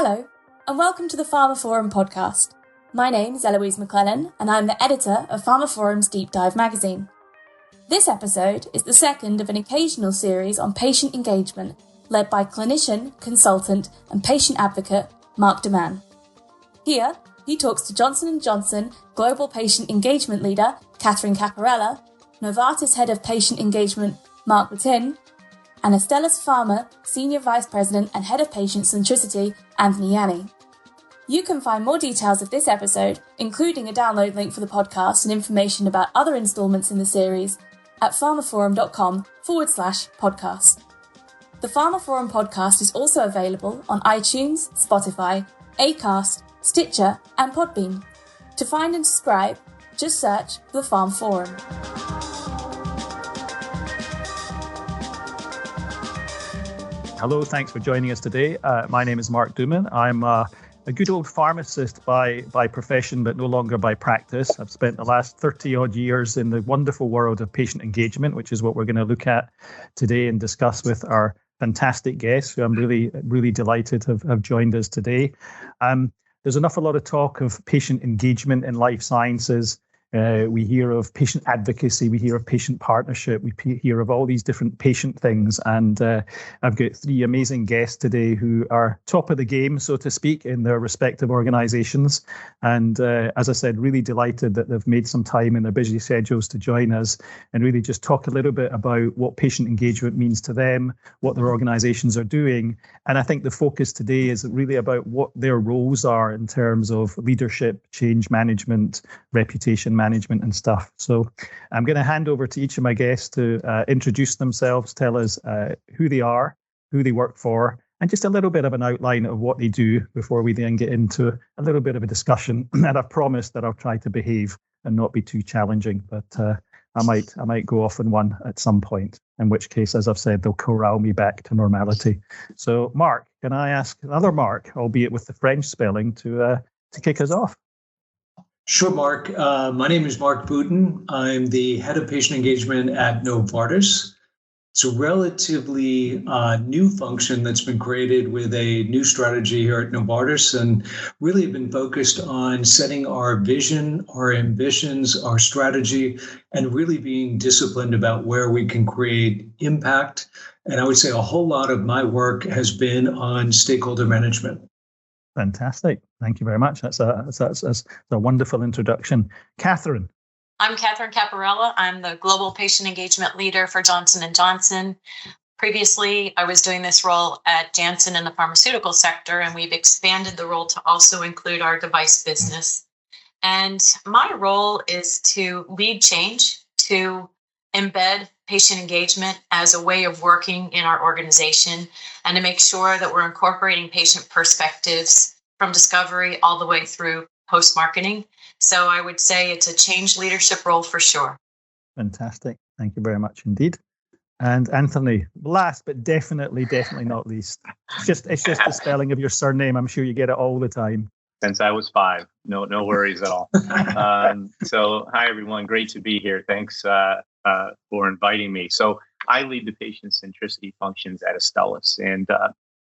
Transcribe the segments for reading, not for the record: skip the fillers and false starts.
Hello, and welcome to the pharmaphorum podcast. My name is Eloise McClellan, and I'm the editor of pharmaphorum's Deep Dive magazine. This episode is the second of an occasional series on patient engagement, led by clinician, consultant, and patient advocate Mark Duman. Here, he talks to Johnson & Johnson Global Patient Engagement Leader Catherine Caparella, Novartis Head of Patient Engagement Mark Batin, and Astellas Pharma Senior Vice President and Head of Patient Centricity Anthony Yanni. You can find more details of this episode, including a download link for the podcast and information about other instalments in the series, at pharmaphorum.com/podcast. The pharmaphorum podcast is also available on iTunes, Spotify, Acast, Stitcher, and Podbean. To find and subscribe, just search for the pharmaphorum. Hello, thanks for joining us today. My name is Mark Duman. I'm a good old pharmacist by profession, but no longer by practice. I've spent the last 30 odd years in the wonderful world of patient engagement, which is what we're going to look at today and discuss with our fantastic guests, who I'm really delighted have joined us today. There's an awful lot of talk of patient engagement in life sciences. We hear of patient advocacy, we hear of patient partnership, we hear of all these different patient things. And I've got three amazing guests today who are top of the game, so to speak, in their respective organizations. And as I said, really delighted that they've made some time in their busy schedules to join us and really just talk a little bit about what patient engagement means to them, what their organizations are doing. And I think the focus today is really about what their roles are in terms of leadership, change management, reputation management and stuff. So I'm going to hand over to each of my guests to introduce themselves, tell us who they are, who they work for, and just a little bit of an outline of what they do before we then get into a little bit of a discussion. And I've promised that I'll try to behave and not be too challenging, but I might go off on one at some point, in which case, as I've said, they'll corral me back to normality. So Mark, can I ask another Mark, albeit with the French spelling, to kick us off? Sure, Mark. My name is Mark Boutin. I'm the head of patient engagement at Novartis. It's a relatively new function that's been created with a new strategy here at Novartis, and really have been focused on setting our vision, our ambitions, our strategy, and really being disciplined about where we can create impact. And I would say a whole lot of my work has been on stakeholder management. Fantastic. Thank you very much. That's a wonderful introduction. Catherine. I'm Catherine Caparella. I'm the Global Patient Engagement Leader for Johnson & Johnson. Previously, I was doing this role at Janssen in the pharmaceutical sector, and we've expanded the role to also include our device business. And my role is to lead change, to embed patient engagement as a way of working in our organization, and to make sure that we're incorporating patient perspectives from discovery all the way through post-marketing. So I would say it's a change leadership role for sure. Fantastic. Thank you very much indeed. And Anthony, last but definitely not least. It's just the spelling of your surname. I'm sure you get it all the time. Since I was 5. No worries at all. So hi, everyone. Great to be here. Thanks for inviting me. So I lead the patient centricity functions at Astellas. And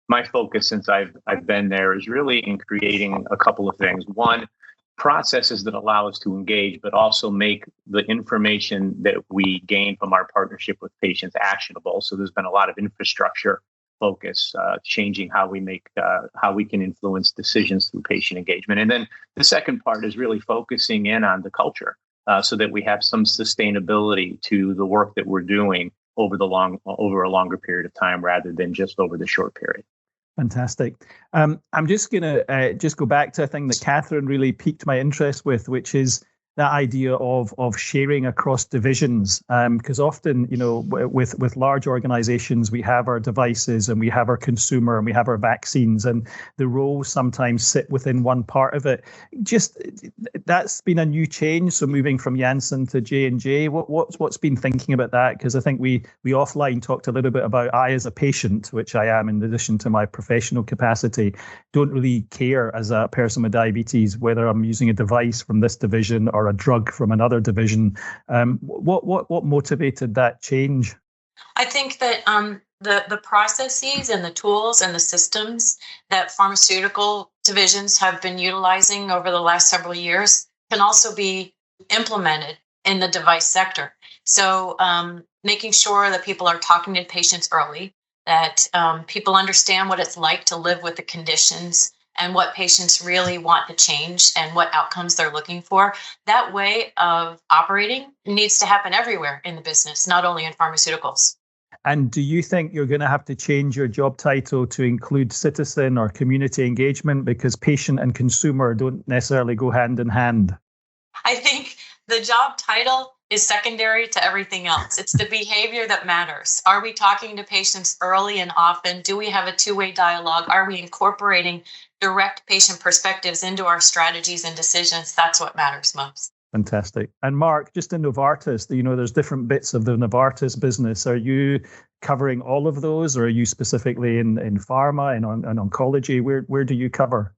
my focus since I've been there is really in creating a couple of things. One, processes that allow us to engage, but also make the information that we gain from our partnership with patients actionable. So there's been a lot of infrastructure focus, changing how we can influence decisions through patient engagement. And then the second part is really focusing in on the culture so that we have some sustainability to the work that we're doing over a longer period of time rather than just over the short period. Fantastic. I'm just going to just go back to a thing that Catherine really piqued my interest with, which is that idea of sharing across divisions, because often, with large organizations, we have our devices and we have our consumer and we have our vaccines, and the roles sometimes sit within one part of it. Just that's been a new change. So moving from Janssen to J&J, what's been thinking about that? Because I think we offline talked a little bit about I, as a patient, which I am in addition to my professional capacity, don't really care as a person with diabetes whether I'm using a device from this division or a drug from another division. What motivated that change? I think that the processes and the tools and the systems that pharmaceutical divisions have been utilizing over the last several years can also be implemented in the device sector. So making sure that people are talking to patients early, that people understand what it's like to live with the conditions and what patients really want to change and what outcomes they're looking for. That way of operating needs to happen everywhere in the business, not only in pharmaceuticals. And do you think you're going to have to change your job title to include citizen or community engagement, because patient and consumer don't necessarily go hand in hand? I think the job title is secondary to everything else. It's the behavior that matters. Are we talking to patients early and often? Do we have a two-way dialogue? Are we incorporating direct patient perspectives into our strategies and decisions? That's what matters most. Fantastic. And Mark, just in Novartis, there's different bits of the Novartis business. Are you covering all of those, or are you specifically in pharma and on oncology? Where do you cover?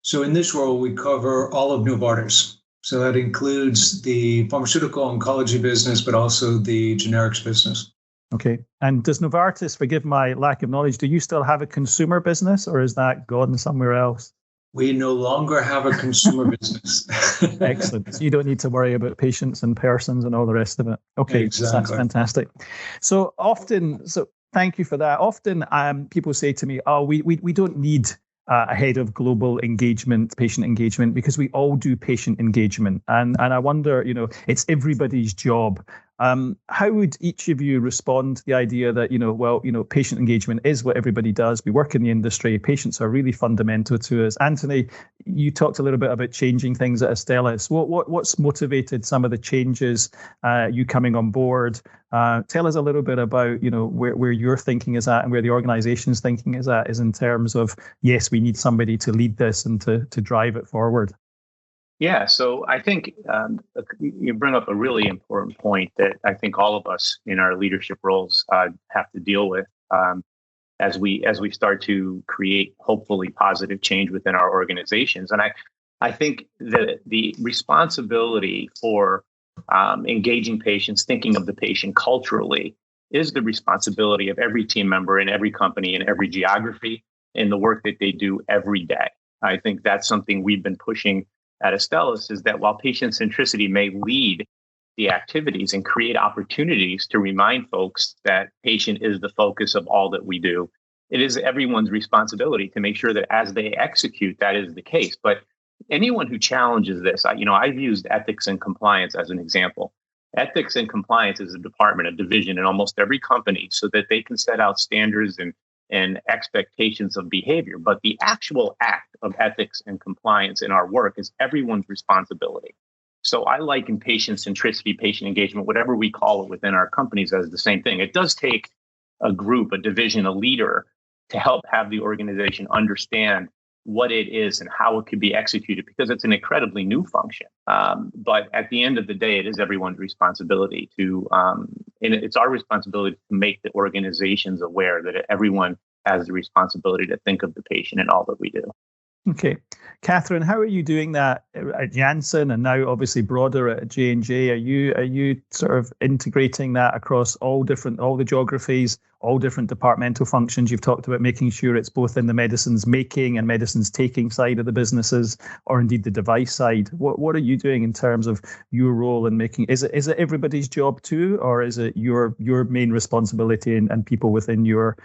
So in this role, we cover all of Novartis. So that includes the pharmaceutical oncology business, but also the generics business. Okay. And does Novartis, forgive my lack of knowledge, do you still have a consumer business, or is that gone somewhere else? We no longer have a consumer business. Excellent. So you don't need to worry about patients and persons and all the rest of it. Okay, exactly. That's fantastic. So thank you for that. Often people say to me, oh, we don't need a head of global engagement, patient engagement, because we all do patient engagement. And I wonder, it's everybody's job. How would each of you respond to the idea that, patient engagement is what everybody does? We work in the industry. Patients are really fundamental to us. Anthony, you talked a little bit about changing things at Astellas. What's motivated some of the changes, you coming on board? Tell us a little bit about, where your thinking is at and where the organization's thinking is in terms of, yes, we need somebody to lead this and to drive it forward. Yeah, so I think you bring up a really important point that I think all of us in our leadership roles have to deal with as we start to create hopefully positive change within our organizations. And I think that the responsibility for engaging patients, thinking of the patient culturally, is the responsibility of every team member in every company in every geography in the work that they do every day. I think that's something we've been pushing at Astellas, is that while patient centricity may lead the activities and create opportunities to remind folks that patient is the focus of all that we do, it is everyone's responsibility to make sure that as they execute, that is the case. But anyone who challenges this, I've used ethics and compliance as an example. Ethics and compliance is a department, a division in almost every company, so that they can set out standards and expectations of behavior. But the actual act of ethics and compliance in our work is everyone's responsibility. So I liken patient centricity, patient engagement, whatever we call it within our companies, as the same thing. It does take a group, a division, a leader to help have the organization understand what it is and how it could be executed, because it's an incredibly new function. But at the end of the day, it is everyone's responsibility and it's our responsibility to make the organizations aware that everyone has the responsibility to think of the patient in all that we do. Okay. Catherine, how are you doing that at Janssen and now obviously broader at J&J? Are you sort of integrating that across all the geographies, all different departmental functions? You've talked about making sure it's both in the medicines making and medicines taking side of the businesses, or indeed the device side. What are you doing in terms of your role in making? Is it everybody's job too, or is it your main responsibility and people within your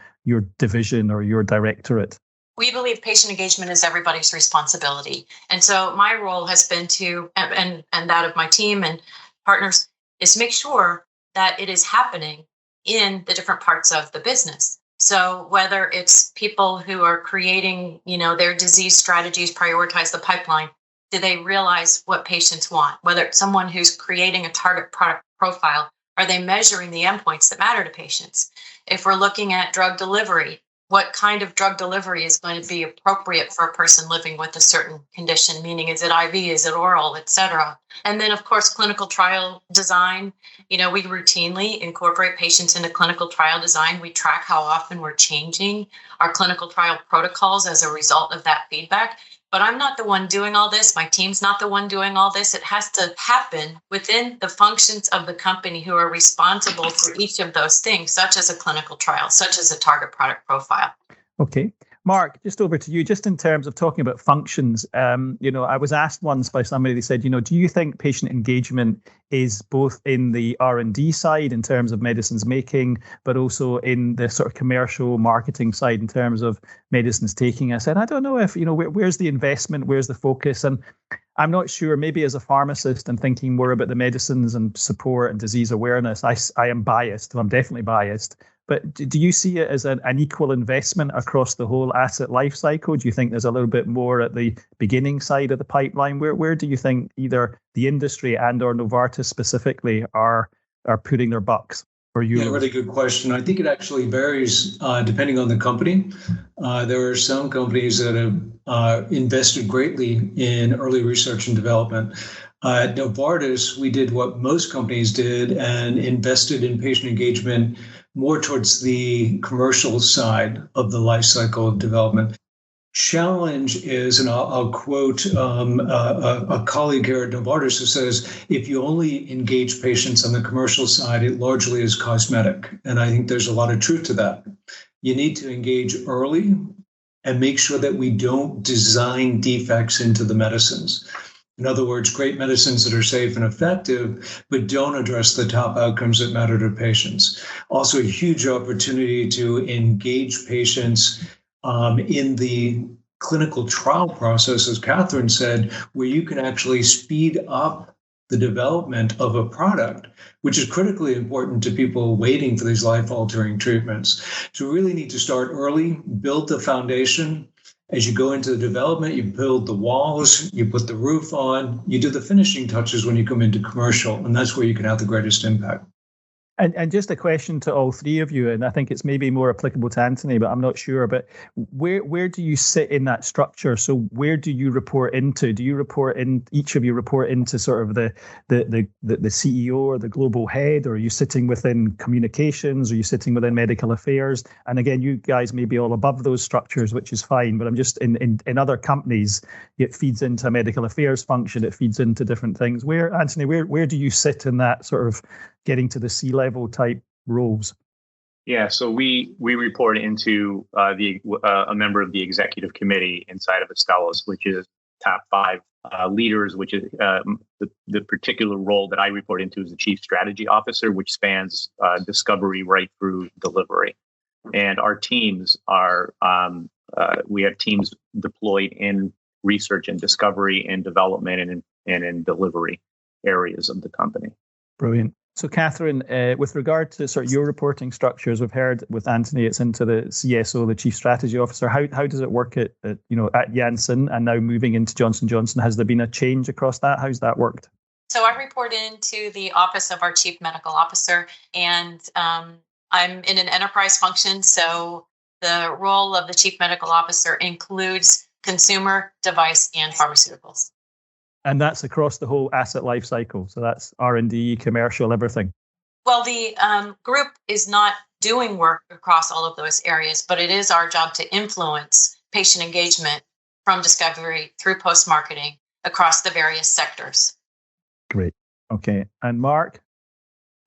division or your directorate? We believe patient engagement is everybody's responsibility. And so my role has been to, and that of my team and partners, is make sure that it is happening in the different parts of the business. So whether it's people who are creating, their disease strategies, prioritize the pipeline, do they realize what patients want? Whether it's someone who's creating a target product profile, are they measuring the endpoints that matter to patients? If we're looking at drug delivery, what kind of drug delivery is going to be appropriate for a person living with a certain condition, meaning is it IV, is it oral, et cetera. And then, of course, clinical trial design. We routinely incorporate patients into clinical trial design. We track how often we're changing our clinical trial protocols as a result of that feedback. but I'm not the one doing all this. My team's not the one doing all this. It has to happen within the functions of the company who are responsible for each of those things, such as a clinical trial, such as a target product profile. Okay. Mark, just over to you, just in terms of talking about functions, I was asked once by somebody, they said, do you think patient engagement is both in the R&D side in terms of medicines making, but also in the sort of commercial marketing side in terms of medicines taking? I said, I don't know if, where's the investment, where's the focus? And I'm not sure, maybe as a pharmacist and thinking more about the medicines and support and disease awareness, I am biased. I'm definitely biased. But do you see it as an equal investment across the whole asset life cycle? Do you think there's a little bit more at the beginning side of the pipeline? Where do you think either the industry and or Novartis specifically are putting their bucks for you? Yeah, really good question. I think it actually varies depending on the company. There are some companies that have invested greatly in early research and development. At Novartis, we did what most companies did and invested in patient engagement more towards the commercial side of the life cycle of development. Challenge is, and I'll quote a colleague here at Novartis who says, if you only engage patients on the commercial side, it largely is cosmetic. And I think there's a lot of truth to that. You need to engage early and make sure that we don't design defects into the medicines. In other words, great medicines that are safe and effective, but don't address the top outcomes that matter to patients. Also, a huge opportunity to engage patients in the clinical trial process, as Catherine said, where you can actually speed up the development of a product, which is critically important to people waiting for these life-altering treatments. So we really need to start early, build the foundation. As you go into the development, you build the walls, you put the roof on, you do the finishing touches when you come into commercial, and that's where you can have the greatest impact. And just a question to all three of you, and I think it's maybe more applicable to Anthony, but I'm not sure. But where do you sit in that structure? So where do you report into? Do you report in? Each of you report into sort of the CEO or the global head, or are you sitting within communications? Are you sitting within medical affairs? And again, you guys may be all above those structures, which is fine. But I'm just in other companies, it feeds into a medical affairs function. It feeds into different things. Anthony, where do you sit in that sort of getting to the C-level type roles? Yeah, so we report into a member of the executive committee inside of Astellas, which is top 5 leaders, which is the particular role that I report into is the chief strategy officer, which spans discovery right through delivery. And our teams are, we have teams deployed in research and discovery and development and in delivery areas of the company. Brilliant. So, Catherine, with regard to sort of your reporting structures, we've heard with Anthony, it's into the CSO, the Chief Strategy Officer. How does it work at Janssen and now moving into Johnson & Johnson? Has there been a change across that? How's that worked? So I report into the office of our Chief Medical Officer, and I'm in an enterprise function. So the role of the Chief Medical Officer includes consumer, device, and pharmaceuticals. And that's across the whole asset life cycle. So that's R&D, commercial, everything. Well, the group is not doing work across all of those areas, but it is our job to influence patient engagement from discovery through post-marketing across the various sectors. Great. Okay. And Mark?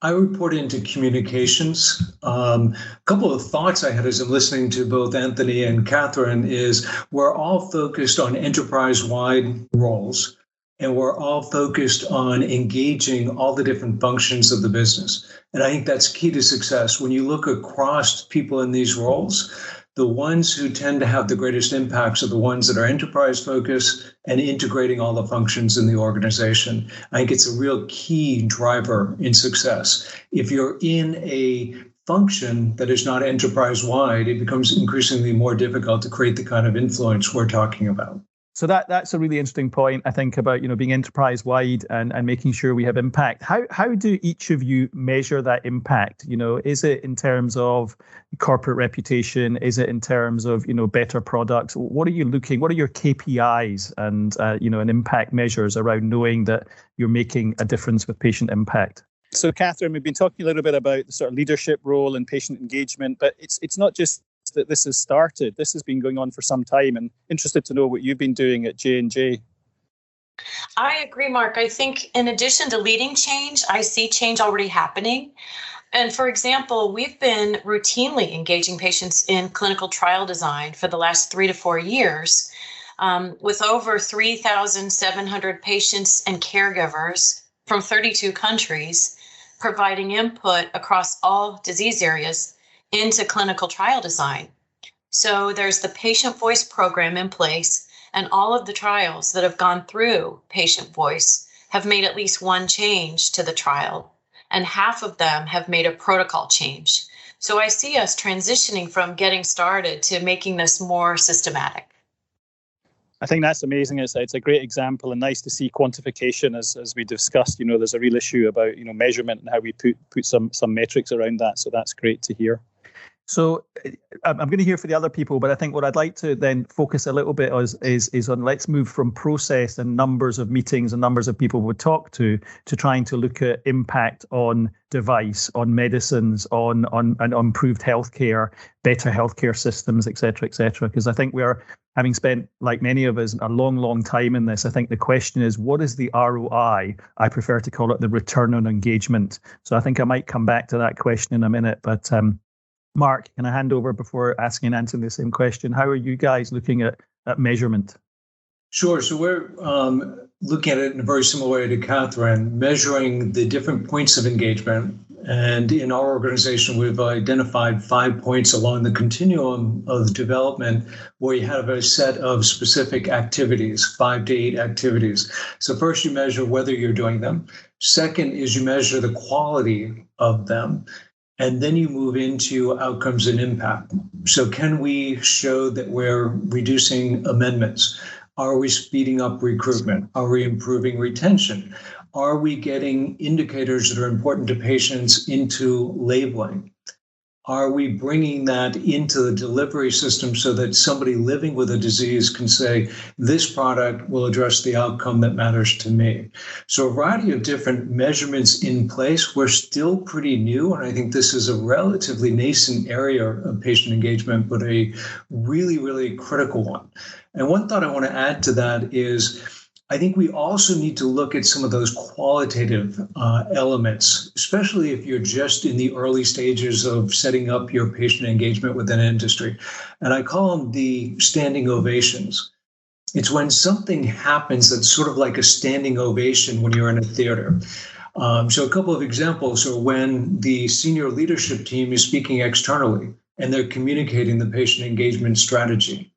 I report into communications. A couple of thoughts I had as I'm listening to both Anthony and Catherine is we're all focused on enterprise-wide roles. And we're all focused on engaging all the different functions of the business. And I think that's key to success. When you look across people in these roles, the ones who tend to have the greatest impacts are the ones that are enterprise focused and integrating all the functions in the organization. I think it's a real key driver in success. If you're in a function that is not enterprise-wide, it becomes increasingly more difficult to create the kind of influence we're talking about. So that's a really interesting point, I think, about being enterprise-wide and making sure we have impact. How do each of you measure that impact? Is it in terms of corporate reputation? Is it in terms of better products? What are you looking? What are your KPIs and and impact measures around knowing that you're making a difference with patient impact? So, Catherine, we've been talking a little bit about the sort of leadership role and patient engagement, but it's not just that this has started. This has been going on for some time, and interested to know what you've been doing at J&J. I agree, Mark. I think in addition to leading change, I see change already happening. And for example, we've been routinely engaging patients in clinical trial design for the last 3 to 4 years, with over 3,700 patients and caregivers from 32 countries providing input across all disease areas into clinical trial design. So there's the patient voice program in place, and all of the trials that have gone through patient voice have made at least one change to the trial, and half of them have made a protocol change. So I see us transitioning from getting started to making this more systematic. I think that's amazing. It's a great example, and nice to see quantification as we discussed. There's a real issue about measurement and how we put some metrics around that. So that's great to hear. So I'm going to hear for the other people, but I think what I'd like to then focus a little bit is on, let's move from process and numbers of meetings and numbers of people we talk to trying to look at impact on device, on medicines, on improved healthcare, better healthcare systems, et cetera, because I think we are, having spent, like many of us, a long time in this, I think the question is, what is the ROI? I prefer to call it the return on engagement. So I think I might come back to that question in a minute, but Mark, can I hand over before asking and answering the same question? How are you guys looking at measurement? Sure. So we're looking at it in a very similar way to Catherine, measuring the different points of engagement. And in our organization, we've identified 5 points along the continuum of development where you have a set of specific activities, 5 to 8 activities. So first, you measure whether you're doing them. Second is you measure the quality of them. And then you move into outcomes and impact. So can we show that we're reducing amendments? Are we speeding up recruitment? Are we improving retention? Are we getting indicators that are important to patients into labeling? Are we bringing that into the delivery system so that somebody living with a disease can say, this product will address the outcome that matters to me? So a variety of different measurements in place. We're still pretty new, and I think this is a relatively nascent area of patient engagement, but a really, really critical one. And one thought I want to add to that is, I think we also need to look at some of those qualitative elements, especially if you're just in the early stages of setting up your patient engagement within an industry. And I call them the standing ovations. It's when something happens that's sort of like a standing ovation when you're in a theater. So a couple of examples are when the senior leadership team is speaking externally and they're communicating the patient engagement strategy.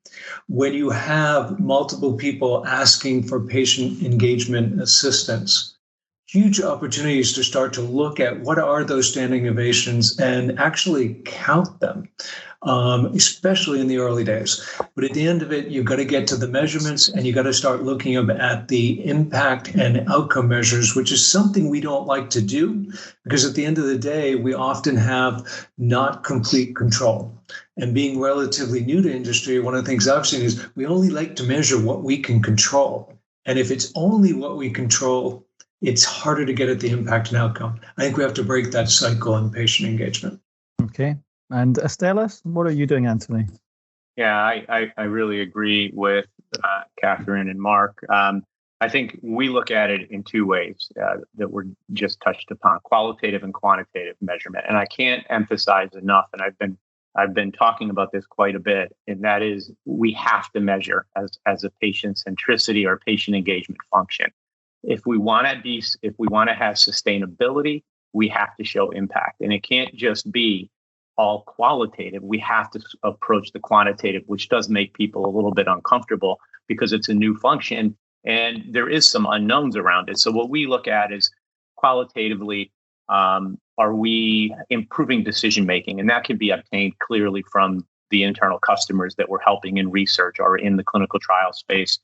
When you have multiple people asking for patient engagement assistance, huge opportunities to start to look at what are those standing ovations and actually count them, especially in the early days. But at the end of it, you've got to get to the measurements and you've got to start looking at the impact and outcome measures, which is something we don't like to do because at the end of the day, we often have not complete control. And being relatively new to industry, one of the things I've seen is we only like to measure what we can control. And if it's only what we control, it's harder to get at the impact and outcome. I think we have to break that cycle in patient engagement. Okay. And Estella, what are you doing, Anthony? Yeah, I really agree with Catherine and Mark. I think we look at it in 2 ways that were just touched upon, qualitative and quantitative measurement. And I can't emphasize enough, and I've been talking about this quite a bit, and that is we have to measure as a patient centricity or patient engagement function. If we want to have sustainability, we have to show impact, and it can't just be all qualitative. We have to approach the quantitative, which does make people a little bit uncomfortable because it's a new function and there is some unknowns around it. So what we look at is qualitatively, are we improving decision making? And that can be obtained clearly from the internal customers that we're helping in research or in the clinical trial space.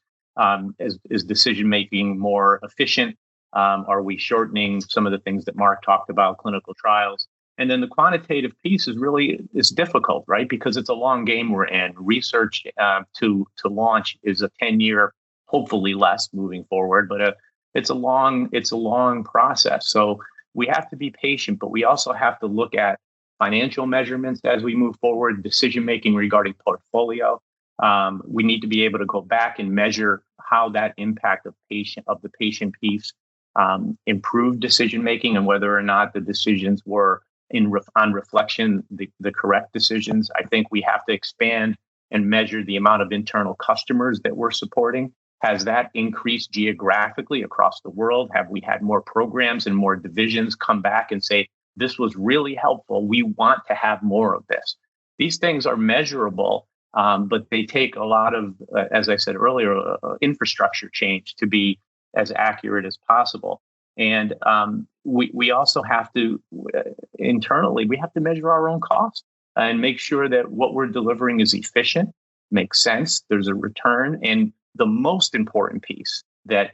Is decision making more efficient? Are we shortening some of the things that Mark talked about, clinical trials? And then the quantitative piece is difficult, right? Because it's a long game we're in. Research to launch is a 10-year, hopefully less moving forward, but it's a long process. So we have to be patient, but we also have to look at financial measurements as we move forward, decision-making regarding portfolio. We need to be able to go back and measure how that impact of the patient piece improved decision-making and whether or not the decisions were on reflection, the correct decisions. I think we have to expand and measure the amount of internal customers that we're supporting. Has that increased geographically across the world? Have we had more programs and more divisions come back and say, this was really helpful, we want to have more of this? These things are measurable, but they take a lot of, as I said earlier, infrastructure change to be as accurate as possible. And we also have to, internally, we have to measure our own costs and make sure that what we're delivering is efficient, makes sense, there's a return. And the most important piece that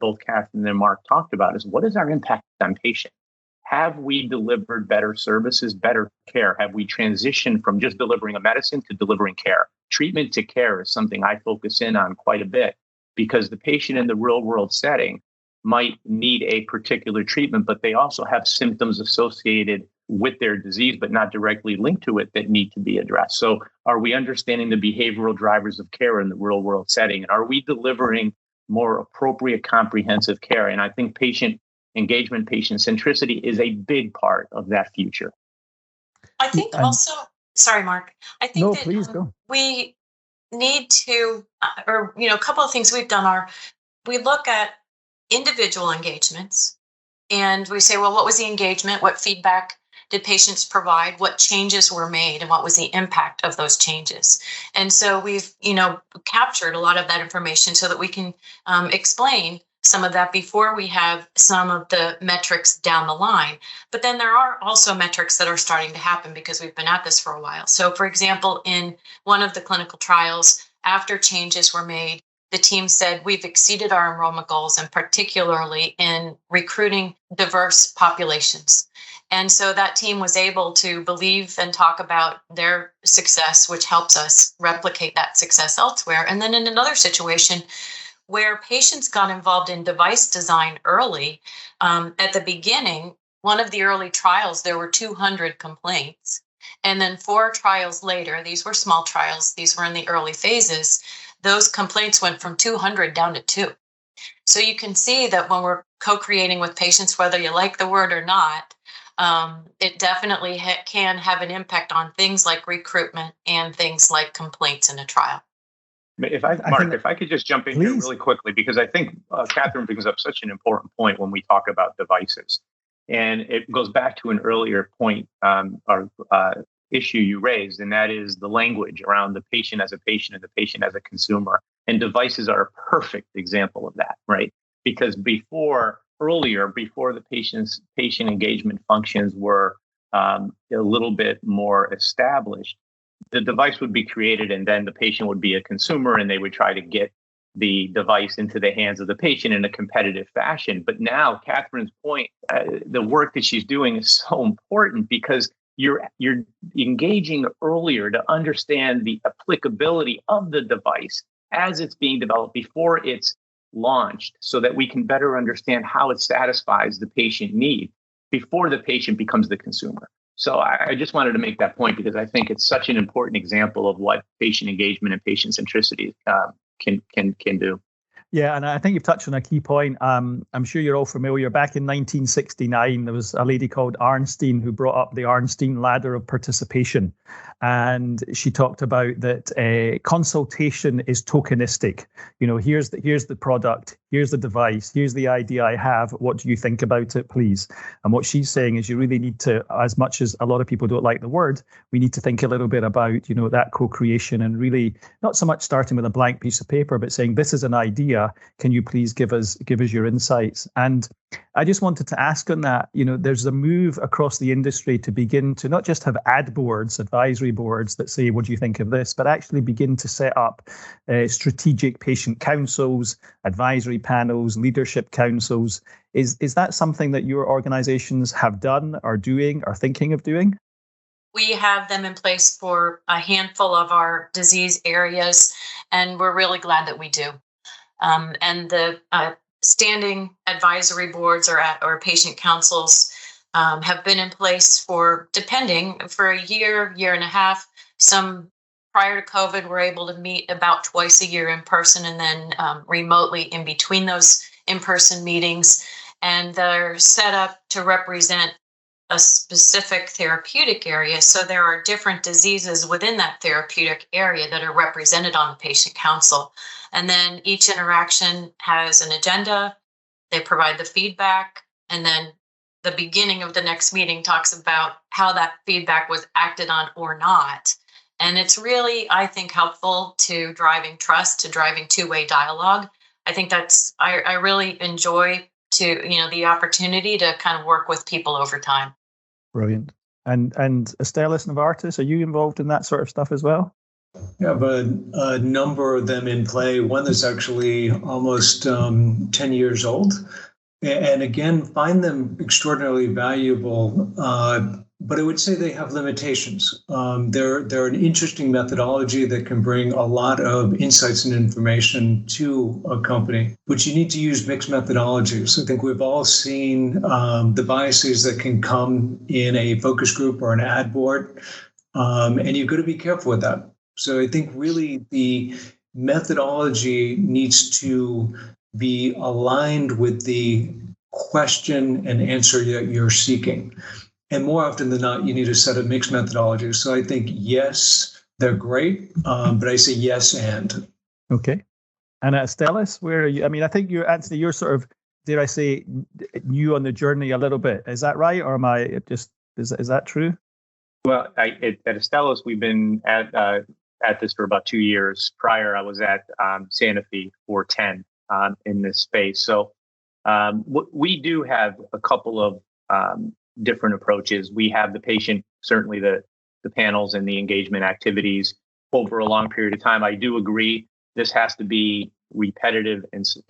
both Catherine and Mark talked about is, what is our impact on patient? Have we delivered better services, better care? Have we transitioned from just delivering a medicine to delivering care? Treatment to care is something I focus in on quite a bit, because the patient in the real world setting might need a particular treatment, but they also have symptoms associated with their disease, but not directly linked to it, that need to be addressed. So are we understanding the behavioral drivers of care in the real world setting? And are we delivering more appropriate, comprehensive care? And I think patient engagement, patient centricity is a big part of that future. I think also, sorry, Mark, I think no, that please go. We need to, a couple of things we've done are, we look at individual engagements and we say, well, what was the engagement? What feedback did patients provide? What changes were made? And what was the impact of those changes? And so we've, captured a lot of that information so that we can explain some of that before we have some of the metrics down the line. But then there are also metrics that are starting to happen because we've been at this for a while. So for example, in one of the clinical trials, after changes were made, the team said we've exceeded our enrollment goals, and particularly in recruiting diverse populations. And so that team was able to believe and talk about their success, which helps us replicate that success elsewhere. And then in another situation where patients got involved in device design early, at the beginning, one of the early trials, there were 200 complaints. And then 4 trials later, these were small trials, these were in the early phases, those complaints went from 200 down to 2. So you can see that when we're co-creating with patients, whether you like the word or not, it definitely can have an impact on things like recruitment and things like complaints in a trial. If I could just jump in here really quickly, because I think Catherine brings up such an important point when we talk about devices. And it goes back to an earlier point or issue you raised, and that is the language around the patient as a patient and the patient as a consumer. And devices are a perfect example of that, right? Because before the patient engagement functions were a little bit more established, the device would be created and then the patient would be a consumer and they would try to get the device into the hands of the patient in a competitive fashion. But now, Catherine's point, the work that she's doing is so important because you're engaging earlier to understand the applicability of the device as it's being developed before it's launched, so that we can better understand how it satisfies the patient need before the patient becomes the consumer. So I just wanted to make that point because I think it's such an important example of what patient engagement and patient centricity can do. Yeah, and I think you've touched on a key point. I'm sure you're all familiar. Back in 1969, there was a lady called Arnstein who brought up the Arnstein ladder of participation. And she talked about that consultation is tokenistic. Here's the product, here's the device, here's the idea I have. What do you think about it, please? And what she's saying is you really need to, as much as a lot of people don't like the word, we need to think a little bit about, that co-creation and really not so much starting with a blank piece of paper, but saying this is an idea. Can you please give us your insights? And I just wanted to ask on that, there's a move across the industry to begin to not just have ad boards, advisory boards that say, what do you think of this, but actually begin to set up strategic patient councils, advisory panels, leadership councils. Is that something that your organizations have done, are doing, are thinking of doing? We have them in place for a handful of our disease areas, and we're really glad that we do. And the standing advisory boards or patient councils, have been in place for a year and a half. Some prior to COVID were able to meet about twice a year in person, and then remotely in between those in-person meetings. And they're set up to represent a specific therapeutic area. So there are different diseases within that therapeutic area that are represented on the patient council. And then each interaction has an agenda. They provide the feedback, and then the beginning of the next meeting talks about how that feedback was acted on or not. And it's really, I think, helpful to driving trust, to driving two-way dialogue. I think I really enjoy the opportunity to kind of work with people over time. Brilliant. And Astellas Novartis, are you involved in that sort of stuff as well? We have a number of them in play. One that's actually almost 10 years old. And again, find them extraordinarily valuable. But I would say they have limitations. They're an interesting methodology that can bring a lot of insights and information to a company, but you need to use mixed methodologies. I think we've all seen the biases that can come in a focus group or an ad board, and you've got to be careful with that. So I think really the methodology needs to be aligned with the question and answer that you're seeking. And more often than not, you need a set of mixed methodologies. So I think, yes, they're great, but I say yes and. Okay. And at Astellas, where are you? I mean, I think you're, Anthony, you're sort of, dare I say, new on the journey a little bit. Is that right? Or am I just, is that true? Well, at Astellas, we've been at this for about 2 years. Prior, I was at Sanofi for 10 in this space. So we do have a couple of different approaches. We have the patient, certainly the panels and the engagement activities over a long period of time. I do agree this has to be repetitive and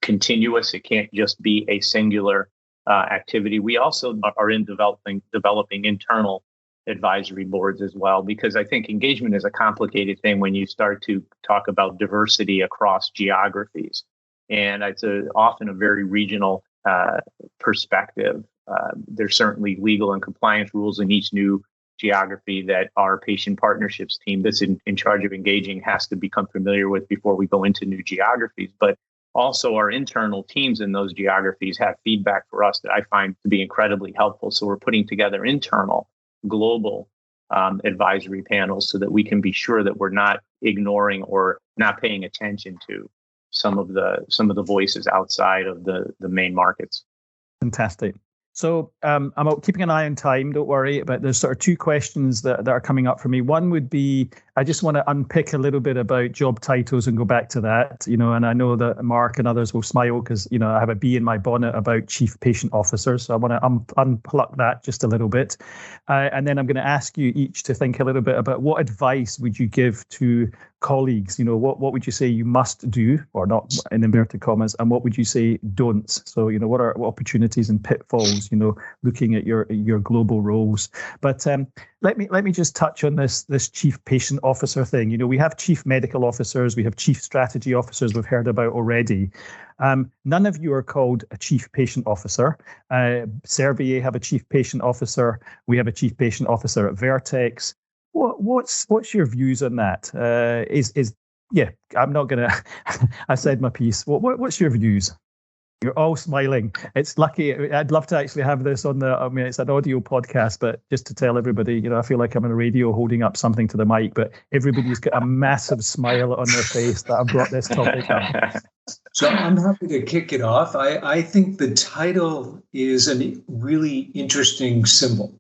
continuous. It can't just be a singular activity. We also are in developing internal advisory boards as well, because I think engagement is a complicated thing when you start to talk about diversity across geographies. And it's often a very regional perspective. There's certainly legal and compliance rules in each new geography that our patient partnerships team that's in charge of engaging has to become familiar with before we go into new geographies. But also our internal teams in those geographies have feedback for us that I find to be incredibly helpful. So we're putting together internal global advisory panels so that we can be sure that we're not ignoring or not paying attention to some of the voices outside of the main markets. Fantastic. So I'm keeping an eye on time, don't worry, but there's sort of two questions that are coming up for me. One would be, I just want to unpick a little bit about job titles and go back to that, and I know that Mark and others will smile because, I have a bee in my bonnet about chief patient officer. So I want to unpluck that just a little bit. And then I'm going to ask you each to think a little bit about what advice would you give to colleagues? What would you say you must do, or not in inverted commas, and what would you say don't? So, what opportunities and pitfalls, looking at your global roles. But let me just touch on this chief patient officer thing. We have chief medical officers, we have chief strategy officers we've heard about already. None of you are called a chief patient officer. Servier have a chief patient officer. We have a chief patient officer at Vertex. What's your views on that? I'm not gonna. I said my piece. What's your views? You're all smiling. It's lucky. I'd love to actually have this on it's an audio podcast, but just to tell everybody, I feel like I'm on a radio holding up something to the mic, but everybody's got a massive smile on their face that I've brought this topic up. So I'm happy to kick it off. I think the title is a really interesting symbol.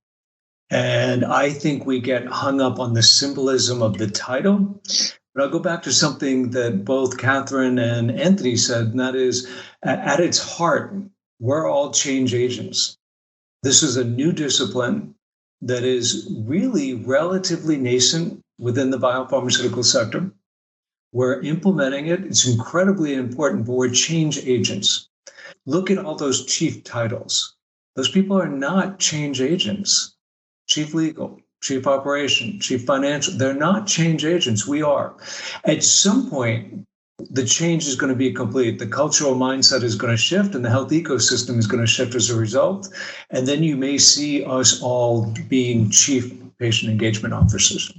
And I think we get hung up on the symbolism of the title. But I'll go back to something that both Catherine and Anthony said, and that is, at its heart, we're all change agents. This is a new discipline that is really relatively nascent within the biopharmaceutical sector. We're implementing it. It's incredibly important, but we're change agents. Look at all those chief titles. Those people are not change agents. Chief legal, chief operation, chief financial, they're not change agents. We are. At some point, the change is going to be complete. The cultural mindset is going to shift and the health ecosystem is going to shift as a result. And then you may see us all being chief patient engagement officers.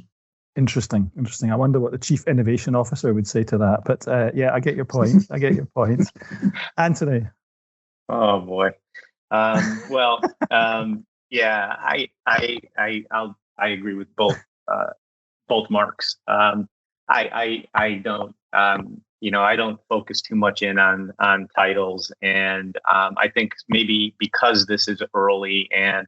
Interesting. I wonder what the chief innovation officer would say to that. But yeah, I get your point. Anthony. Oh boy. Yeah, I agree with both marks. I don't I don't focus too much in on titles, and I think maybe because this is early, and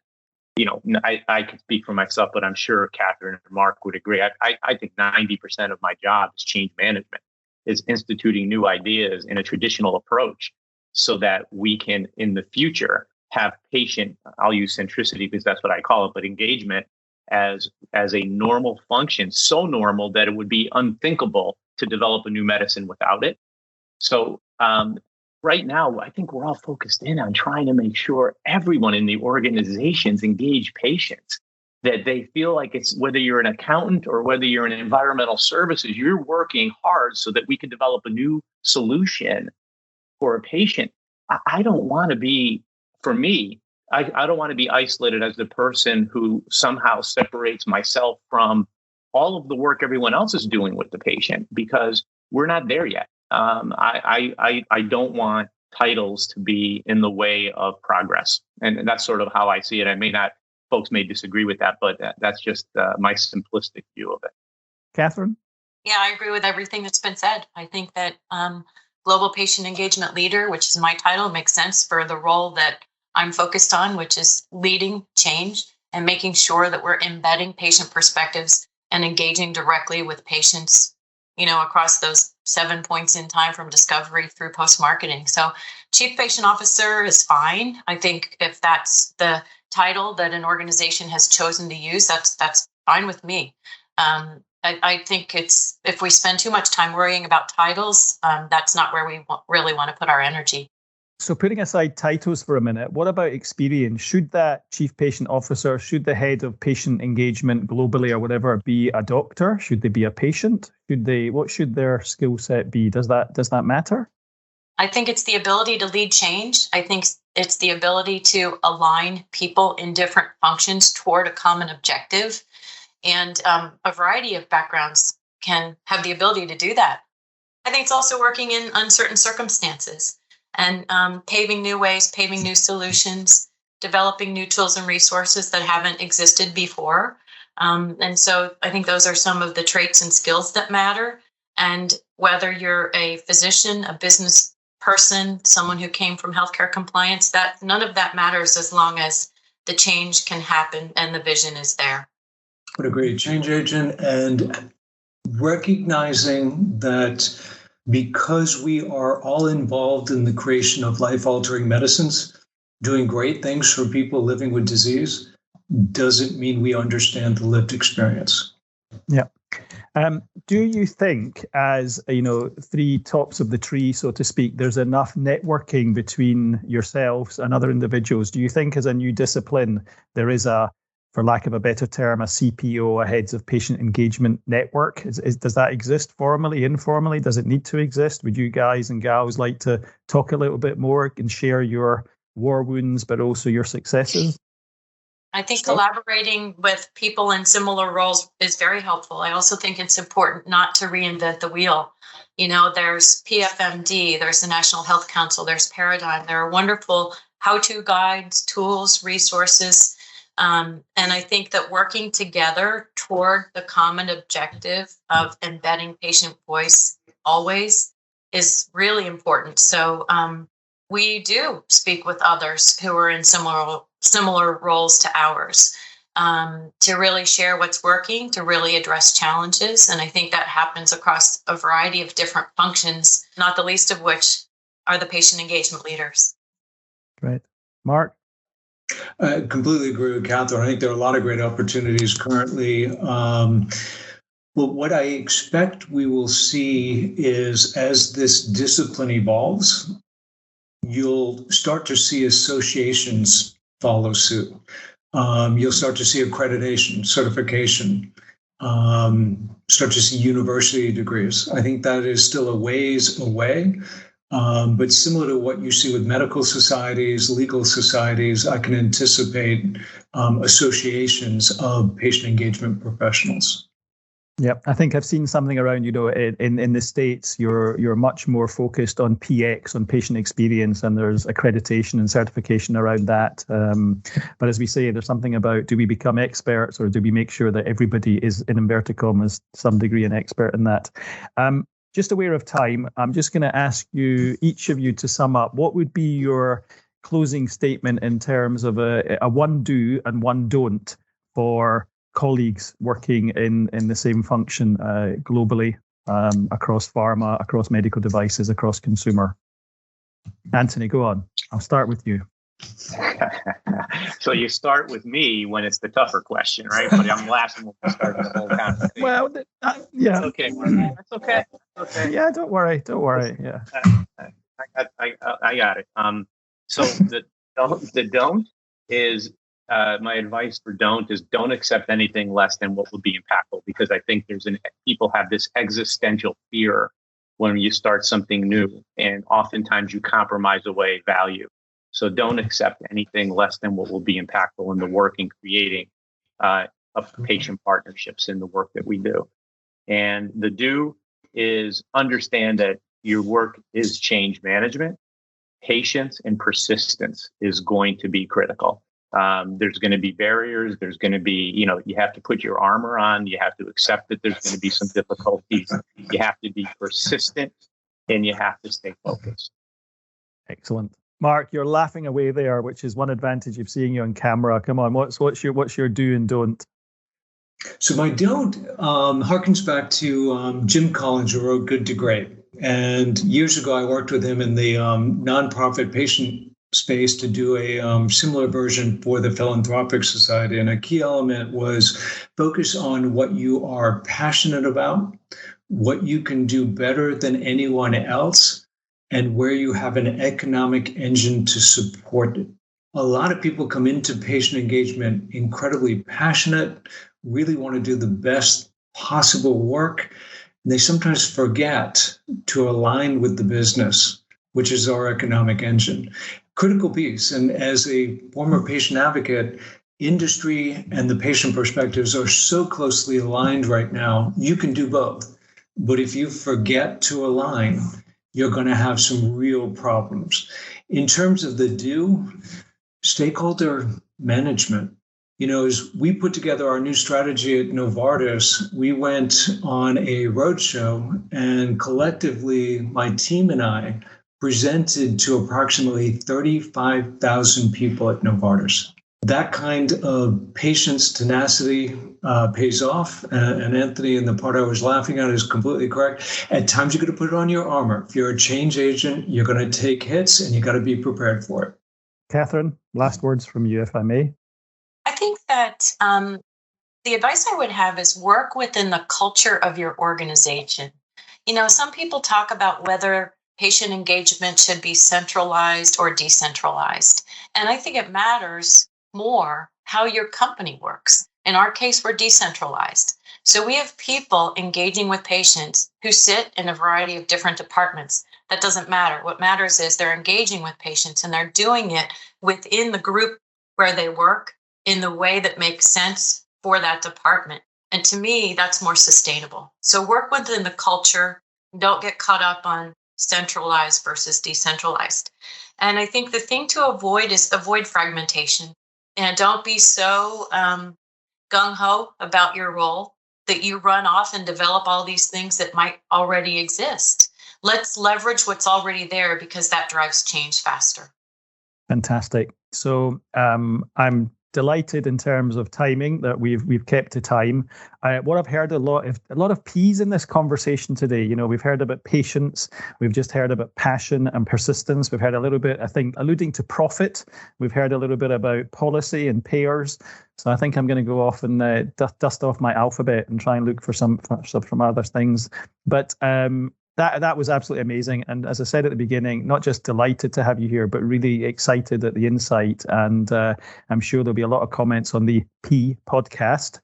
I can speak for myself, but I'm sure Catherine and Mark would agree. I think 90% of my job is change management, is instituting new ideas in a traditional approach, so that we can in the future have patient, I'll use centricity because that's what I call it, but engagement as a normal function, so normal that it would be unthinkable to develop a new medicine without it. So right now, I think we're all focused in on trying to make sure everyone in the organizations engage patients, that they feel like it's, whether you're an accountant or whether you're in environmental services, you're working hard so that we can develop a new solution for a patient. I don't want to be, for me, I don't want to be isolated as the person who somehow separates myself from all of the work everyone else is doing with the patient, because we're not there yet. I don't want titles to be in the way of progress. And that's sort of how I see it. Folks may disagree with that, but that's just my simplistic view of it. Catherine? Yeah, I agree with everything that's been said. I think that Global Patient Engagement Leader, which is my title, makes sense for the role that I'm focused on, which is leading change and making sure that we're embedding patient perspectives and engaging directly with patients, across those 7 points in time from discovery through post-marketing. So Chief Patient Officer is fine. I think if that's the title that an organization has chosen to use, that's fine with me. I think if we spend too much time worrying about titles, that's not where we really want to put our energy. So putting aside titles for a minute, what about experience? Should that chief patient officer, should the head of patient engagement globally or whatever be a doctor? Should they be a patient? What should their skill set be? Does that matter? I think it's the ability to lead change. I think it's the ability to align people in different functions toward a common objective. And a variety of backgrounds can have the ability to do that. I think it's also working in uncertain circumstances and paving new ways, paving new solutions, developing new tools and resources that haven't existed before. And so I think those are some of the traits and skills that matter. And whether you're a physician, a business person, someone who came from healthcare compliance, that none of that matters as long as the change can happen and the vision is there. I would agree. Change agent, and recognizing that because we are all involved in the creation of life-altering medicines, doing great things for people living with disease, doesn't mean we understand the lived experience. Yeah. Do you think, as three tops of the tree, so to speak, there's enough networking between yourselves and other individuals? Do you think, as a new discipline, there is for lack of a better term, a CPO, a heads of patient engagement network? Does that exist formally, informally? Does it need to exist? Would you guys and gals like to talk a little bit more and share your war wounds, but also your successes? I think collaborating with people in similar roles is very helpful. I also think it's important not to reinvent the wheel. There's PFMD, there's the National Health Council, there's Paradigm. There are wonderful how-to guides, tools, resources. And I think that working together toward the common objective of embedding patient voice always is really important. So we do speak with others who are in similar roles to ours to really share what's working, to really address challenges. And I think that happens across a variety of different functions, not the least of which are the patient engagement leaders. Right. Mark? I completely agree with Catherine. I think there are a lot of great opportunities currently. But what I expect we will see is, as this discipline evolves, you'll start to see associations follow suit. You'll start to see accreditation, certification. start to see university degrees. I think that is still a ways away. But similar to what you see with medical societies, legal societies, I can anticipate associations of patient engagement professionals. Yeah, I think I've seen something around, in the States, you're much more focused on PX, on patient experience, and there's accreditation and certification around that. But as we say, there's something about, do we become experts, or do we make sure that everybody is, in inverted commas, some degree an expert in that? Just aware of time, I'm just going to ask you, each of you, to sum up. What would be your closing statement in terms of a one do and one don't for colleagues working in the same function globally, across pharma, across medical devices, across consumer? Anthony, go on. I'll start with you. So you start with me when it's the tougher question, right? But I'm laughing when we start the whole conversation. Well, yeah. That's okay, Mark. That's okay. Okay. Yeah, don't worry. Yeah. I got it. So the don't is, my advice for don't is, don't accept anything less than what will be impactful, because I think people have this existential fear when you start something new, and oftentimes you compromise away value. So don't accept anything less than what will be impactful in the work and creating of patient partnerships in the work that we do. And the do is, understand that your work is change management. Patience and persistence is going to be critical. There's going to be barriers. There's going to be, you have to put your armor on. You have to accept that there's going to be some difficulties. You have to be persistent, and you have to stay focused. Excellent. Mark, you're laughing away there, which is one advantage of seeing you on camera. Come on, what's your do and don't? So my don't harkens back to Jim Collins, who wrote Good to Great. And years ago, I worked with him in the nonprofit patient space to do a similar version for the Philanthropic Society. And a key element was focus on what you are passionate about, what you can do better than anyone else, and where you have an economic engine to support it. A lot of people come into patient engagement incredibly passionate, really want to do the best possible work. And they sometimes forget to align with the business, which is our economic engine. Critical piece. And as a former patient advocate, industry and the patient perspectives are so closely aligned right now, you can do both. But if you forget to align, you're going to have some real problems. In terms of the do, stakeholder management. As we put together our new strategy at Novartis, we went on a roadshow, and collectively, my team and I presented to approximately 35,000 people at Novartis. That kind of patience tenacity pays off. And Anthony, and the part I was laughing at, is completely correct. At times, you're going to put it on your armor. If you're a change agent, you're going to take hits, and you got to be prepared for it. Catherine, last words from you, if I may. I think that the advice I would have is work within the culture of your organization. Some people talk about whether patient engagement should be centralized or decentralized. And I think it matters more how your company works. In our case, we're decentralized. So we have people engaging with patients who sit in a variety of different departments. That doesn't matter. What matters is they're engaging with patients, and they're doing it within the group where they work in the way that makes sense for that department. And to me, that's more sustainable. So work within the culture. Don't get caught up on centralized versus decentralized. And I think the thing to avoid is avoid fragmentation. And don't be so gung-ho about your role that you run off and develop all these things that might already exist. Let's leverage what's already there, because that drives change faster. Fantastic. So I'm delighted in terms of timing that we've kept to time. What I've heard a lot of P's in this conversation today. We've heard about patience. We've just heard about passion and persistence. We've heard a little bit, I think, alluding to profit. We've heard a little bit about policy and payers. So I think I'm going to go off and dust off my alphabet and try and look for some other things. But That was absolutely amazing. And as I said at the beginning, not just delighted to have you here, but really excited at the insight. And I'm sure there'll be a lot of comments on the P podcast.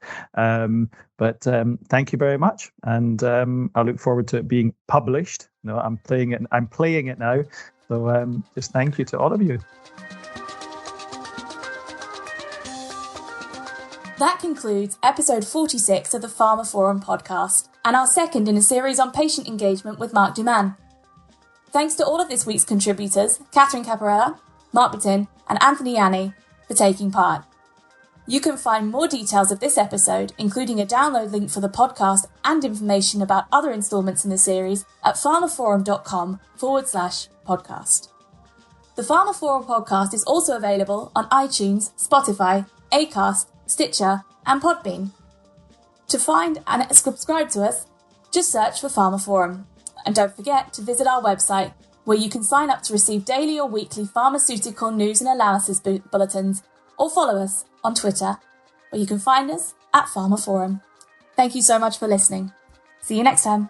But thank you very much. And I look forward to it being published. No, I'm playing it now. So just thank you to all of you. That concludes episode 46 of the pharmaphorum podcast, and our second in a series on patient engagement with Mark Duman. Thanks to all of this week's contributors, Catherine Caparella, Mark Buttin, and Anthony Yanni, for taking part. You can find more details of this episode, including a download link for the podcast and information about other instalments in the series, at pharmaphorum.com/podcast. The pharmaphorum podcast is also available on iTunes, Spotify, Acast, Stitcher, and Podbean. To find and subscribe to us, just search for pharmaphorum. And don't forget to visit our website, where you can sign up to receive daily or weekly pharmaceutical news and analysis bulletins, or follow us on Twitter, where you can find us at pharmaphorum. Thank you so much for listening. See you next time.